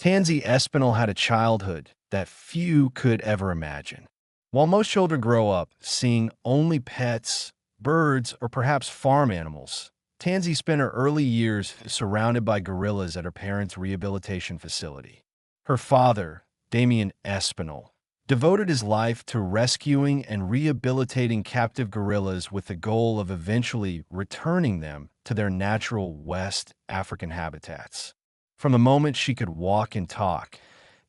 Tansy Espinal had a childhood that few could ever imagine. While most children grow up seeing only pets, birds, or perhaps farm animals, Tansy spent her early years surrounded by gorillas at her parents' rehabilitation facility. Her father, Damien Espinal, devoted his life to rescuing and rehabilitating captive gorillas with the goal of eventually returning them to their natural West African habitats. From the moment she could walk and talk,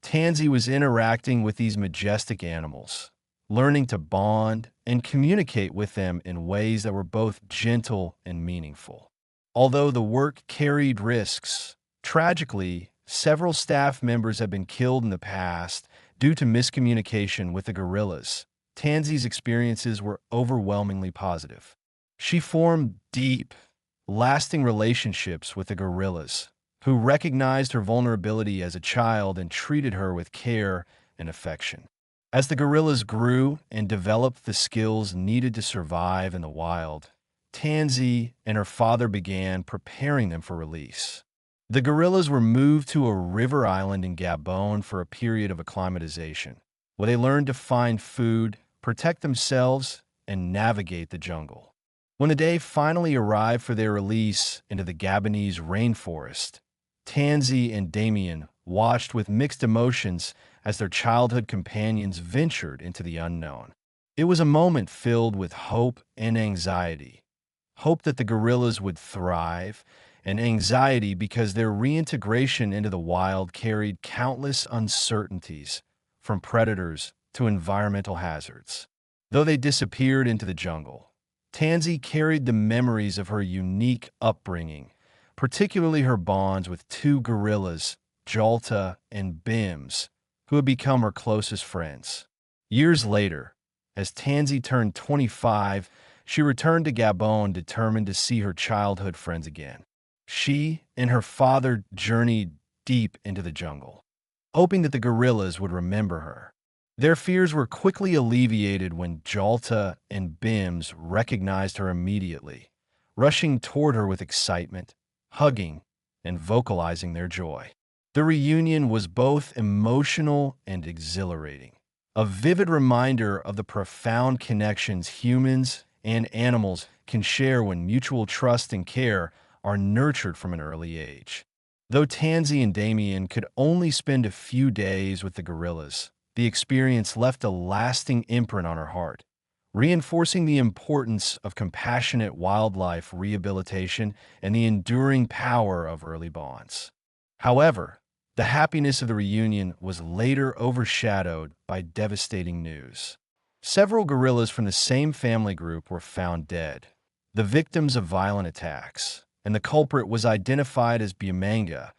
Tansy was interacting with these majestic animals, learning to bond and communicate with them in ways that were both gentle and meaningful. Although the work carried risks, tragically, several staff members have been killed in the past due to miscommunication with the gorillas. Tansy's experiences were overwhelmingly positive. She formed deep, lasting relationships with the gorillas, who recognized her vulnerability as a child and treated her with care and affection. As the gorillas grew and developed the skills needed to survive in the wild, Tansy and her father began preparing them for release. The gorillas were moved to a river island in Gabon for a period of acclimatization, where they learned to find food, protect themselves, and navigate the jungle. When the day finally arrived for their release into the Gabonese rainforest, Tansy and Damien watched with mixed emotions as their childhood companions ventured into the unknown. It was a moment filled with hope and anxiety. Hope that the gorillas would thrive, and anxiety because their reintegration into the wild carried countless uncertainties, from predators to environmental hazards. Though they disappeared into the jungle, Tansy carried the memories of her unique upbringing, particularly her bonds with two gorillas, Jalta and Bims, who had become her closest friends. Years later, as Tansy turned 25, she returned to Gabon determined to see her childhood friends again. She and her father journeyed deep into the jungle, hoping that the gorillas would remember her. Their fears were quickly alleviated when Jalta and Bims recognized her immediately, rushing toward her with excitement, hugging, and vocalizing their joy. The reunion was both emotional and exhilarating, a vivid reminder of the profound connections humans and animals can share when mutual trust and care are nurtured from an early age. Though Tansy and Damien could only spend a few days with the gorillas, the experience left a lasting imprint on her heart, reinforcing the importance of compassionate wildlife rehabilitation and the enduring power of early bonds. However, the happiness of the reunion was later overshadowed by devastating news. Several gorillas from the same family group were found dead, the victims of violent attacks, and the culprit was identified as Biamanga,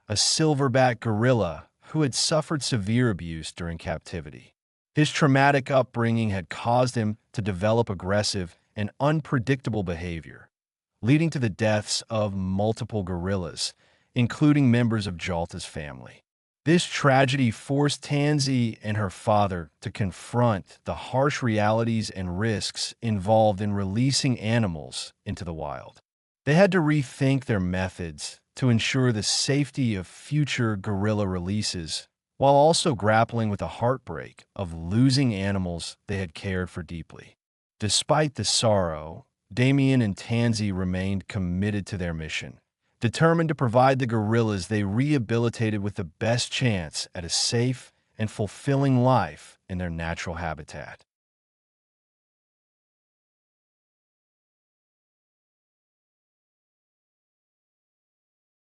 a silverback gorilla who had suffered severe abuse during captivity. His traumatic upbringing had caused him to develop aggressive and unpredictable behavior, leading to the deaths of multiple gorillas, including members of Jalta's family. This tragedy forced Tansy and her father to confront the harsh realities and risks involved in releasing animals into the wild. They had to rethink their methods to ensure the safety of future gorilla releases, while also grappling with the heartbreak of losing animals they had cared for deeply. Despite the sorrow, Damien and Tansy remained committed to their mission, determined to provide the gorillas they rehabilitated with the best chance at a safe and fulfilling life in their natural habitat.